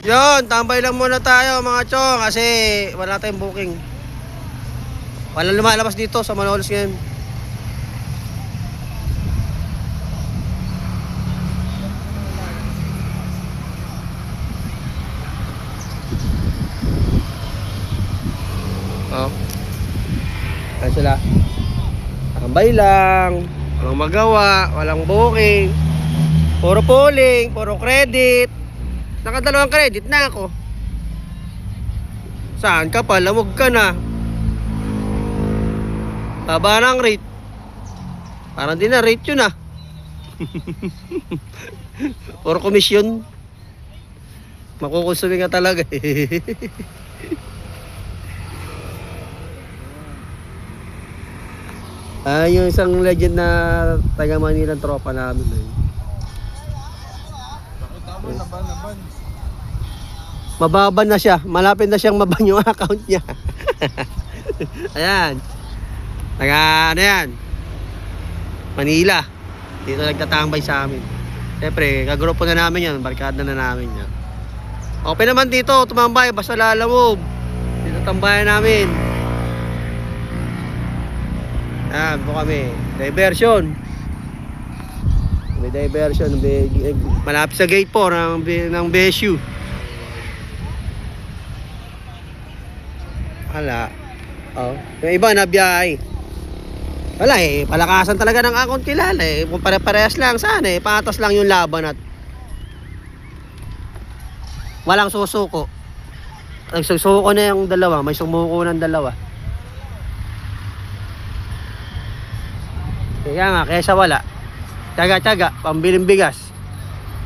Yun, tambay lang muna tayo mga chong kasi wala tayong booking. Walang lumalabas dito sa Malolos ngayon. Oh. Ayan sila. Tambay lang. Walang magawa, walang booking. Puro polling, puro credit. Nakadalawang credit na ako. Saan ka pa? Lamog ka na. Baba ng rate. Parang di na rate yun ah. Puro komisyon. Makukonsumi ka talaga eh. Yung isang legend na taga Manila tropa namin eh. Mababan na siya. Malapit na siyang maban yung account niya. Ayan. Taga ano yan? Manila. Dito nagtatambay sa amin. Siyempre, kagrupo na namin yan. Barkada na namin yan. Okay naman dito, tumambay. Basta lalamog. Dito tambayan namin. Ayan po kami. Diversion. May diversion. Malapit sa gate po ng BSU. Wala. Oh. Yung iba na biyahe. Wala eh, palakasan talaga ng account kilala eh. Kung pare-parehas lang, sana eh, patas lang yung laban at walang susuko. Nagsusuko na yung dalawa, may sumuko ng dalawa. Kaya nga, kaysa wala. Tiyaga-tiyaga, pambiling bigas.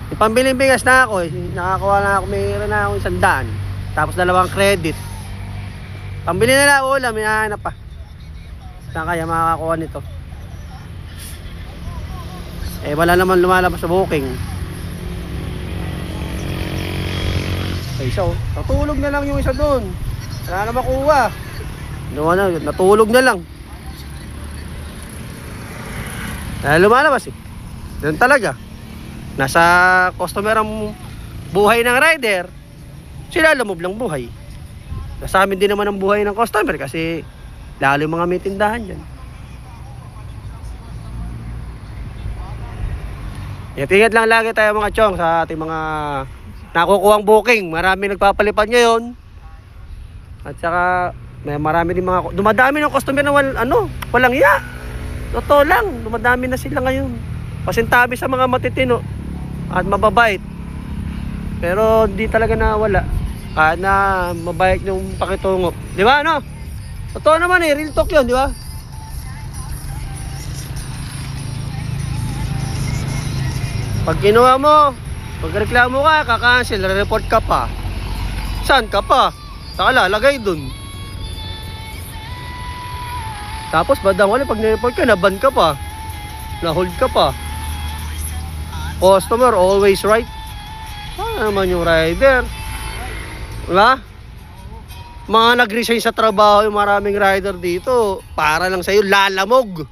Yung pambiling bigas na ako eh, nakakuha na ako, mayroon na ako 100. Tapos 2 credit. Pambili na lang ulam, may hahanap pa. Saan kaya makakakuha nito? Eh wala naman lumalabas sa booking. Ay isa oh, natulog na lang yung isa doon. Wala na makuha. Natulog na lang. Lumalabas eh. Doon talaga. Nasa customer ang buhay ng rider. Sila lumub lang buhay. Sa amin din naman ang buhay ng customer kasi lalo yung mga may tindahan dyan. Ingat lang lagi tayo mga chong sa ating mga nakukuhang booking. Marami nagpapalipad ngayon. At saka may marami din mga dumadami ng customer na walang iya. Totoo lang, dumadami na sila ngayon. Pasintabi sa mga matitino at mababait. Pero di talaga nawala. Kahit na mabait yung pakitungo. Di ba ano? Totoo naman eh, real talk yun, di ba? Pag kinuha mo, pag reklamo ka, kakancel, report ka pa. Saan ka pa? Saka lalagay dun. Tapos badang wala, pag nireport ka, naban ka pa. Na-hold ka pa. Customer, always right. Ano naman yung rider? Diba? Mga nag-resign sa trabaho yung maraming rider dito para lang sa'yo lalamog.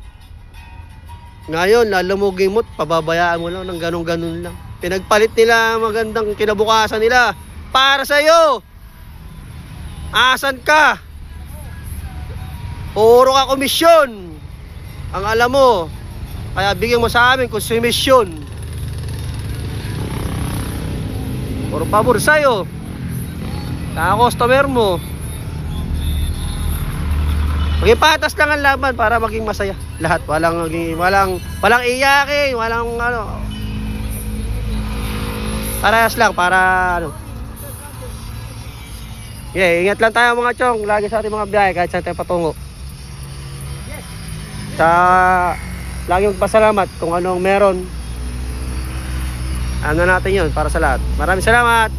Ngayon lalamogin mo, pababayaan mo lang ng ganun-ganun lang. Pinagpalit nila magandang kinabukasan nila para sa'yo. Asan ka? Puro ka komisyon. Ang alam mo. Kaya bigyan mo sa amin konsumisyon. Puro pabor sa'yo. Sa customer mo. Maging patas lang ang laban para maging masaya lahat. Walang iyakin, walang parehas lang para Yeah, ingat lang tayo mga chong lagi sa ating mga biyahe kahit saan tayo patungo. Sa laging pasalamat kung anong meron. Ano natin 'yon para sa lahat. Maraming salamat.